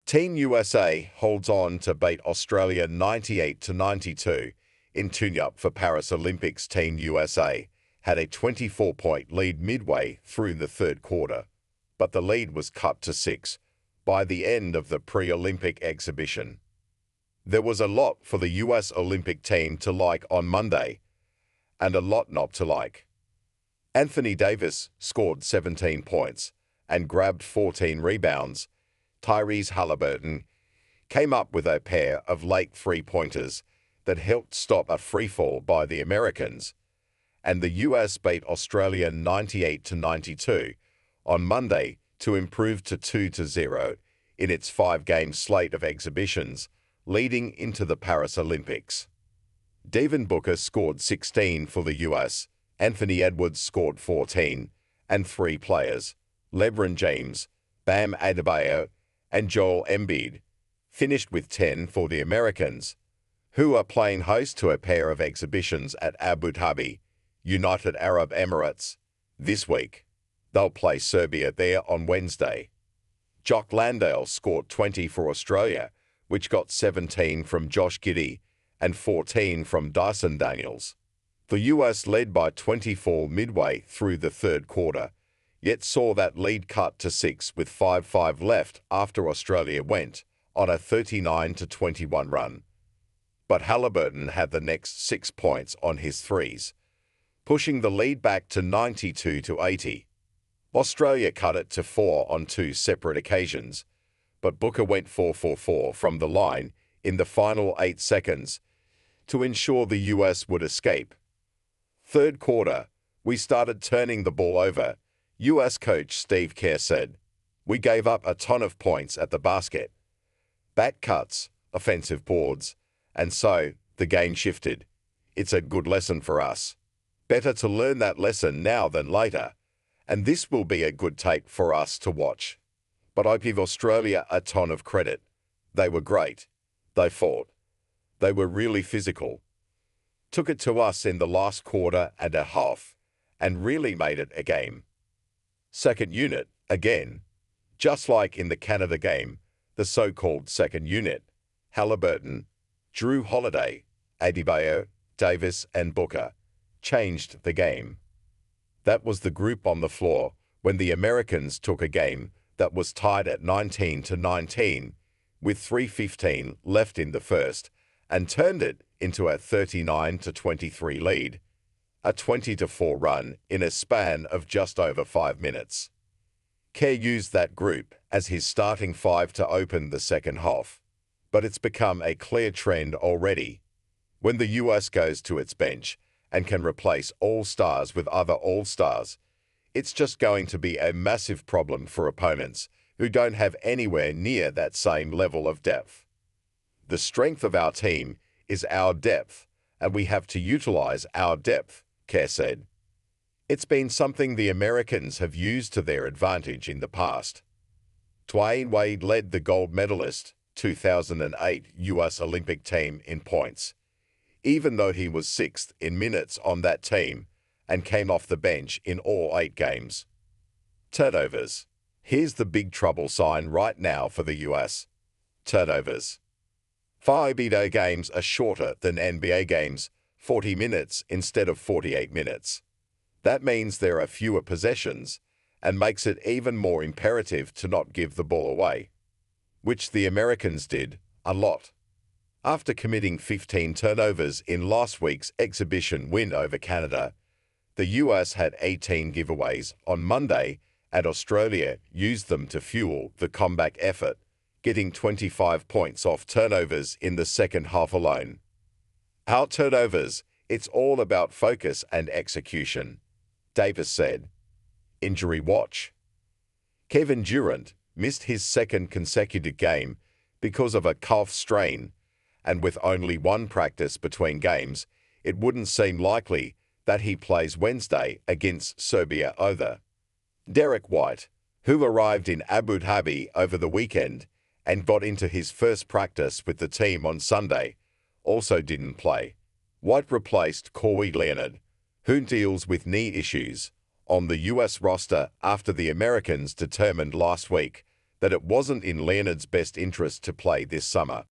Team USA holds on to beat Australia 98-92 in Tuneup for Paris Olympics. Team USA had a 24-point lead midway through the third quarter, but the lead was cut to 6 by the end of the pre-Olympic exhibition. There was a lot for the US Olympic team to like on Monday, and a lot not to like. Anthony Davis scored 17 points and grabbed 14 rebounds. Tyrese Haliburton came up with a pair of late three-pointers that helped stop a freefall by the Americans, and the US beat Australia 98-92 on Monday to improve to 2-0 in its 5-game slate of exhibitions leading into the Paris Olympics. Devin Booker scored 16 for the US, Anthony Edwards scored 14, and 3 players, Lebron James, Bam Adebayo, and Joel Embiid, finished with 10 for the Americans, who are playing host to a pair of exhibitions at Abu Dhabi, United Arab Emirates, this week. They'll play Serbia there on Wednesday. Jock Landale scored 20 for Australia, which got 17 from Josh Giddey and 14 from Dyson Daniels. The US led by 24 midway through the third quarter, yet saw that lead cut to 6 with 5:05 left after Australia went on a 39-21 run. But Haliburton had the next 6 points on his threes, pushing the lead back to 92-80. Australia cut it to 4 on 2 separate occasions, but Booker went 4 for 4 from the line in the final 8 seconds to ensure the US would escape. Third quarter, we started turning the ball over, US coach Steve Kerr said. We gave up a ton of points at the basket, back cuts, offensive boards, and so the game shifted. It's a good lesson for us. Better to learn that lesson now than later, and this will be a good tape for us to watch. But I give Australia a ton of credit. They were great. They fought. They were really physical. Took it to us in the last quarter and a half, and really made it a game. Second unit, again. Just like in the Canada game, the so-called second unit, Haliburton, Drew Holiday, Adebayo, Davis, and Booker changed the game. That was the group on the floor when the Americans took a game that was tied at 19-19 with 3:15 left in the first and turned it into a 39-23 lead, a 20-4 run in a span of just over 5 minutes. Kerr used that group as his starting 5 to open the second half, but it's become a clear trend already. When the US goes to its bench and can replace all-stars with other all-stars, it's just going to be a massive problem for opponents who don't have anywhere near that same level of depth. The strength of our team is our depth, and we have to utilize our depth, Kerr said. It's been something the Americans have used to their advantage in the past. Dwayne Wade led the gold medalist 2008 US Olympic team in points, even though he was 6th in minutes on that team and came off the bench in all 8 games. Turnovers. Here's the big trouble sign right now for the US. Turnovers. FIBA games are shorter than NBA games, 40 minutes instead of 48 minutes. That means there are fewer possessions and makes it even more imperative to not give the ball away, which the Americans did a lot. After committing 15 turnovers in last week's exhibition win over Canada, the US had 18 giveaways on Monday, and Australia used them to fuel the comeback effort, getting 25 points off turnovers in the second half alone. Our turnovers, it's all about focus and execution, Davis said. Injury watch. Kevin Durant missed his second consecutive game because of a calf strain, and with only one practice between games, it wouldn't seem likely that he plays Wednesday against Serbia either. Derek White, who arrived in Abu Dhabi over the weekend and got into his first practice with the team on Sunday, also didn't play. White replaced Kawhi Leonard, who deals with knee issues, on the US roster after the Americans determined last week that it wasn't in Leonard's best interest to play this summer.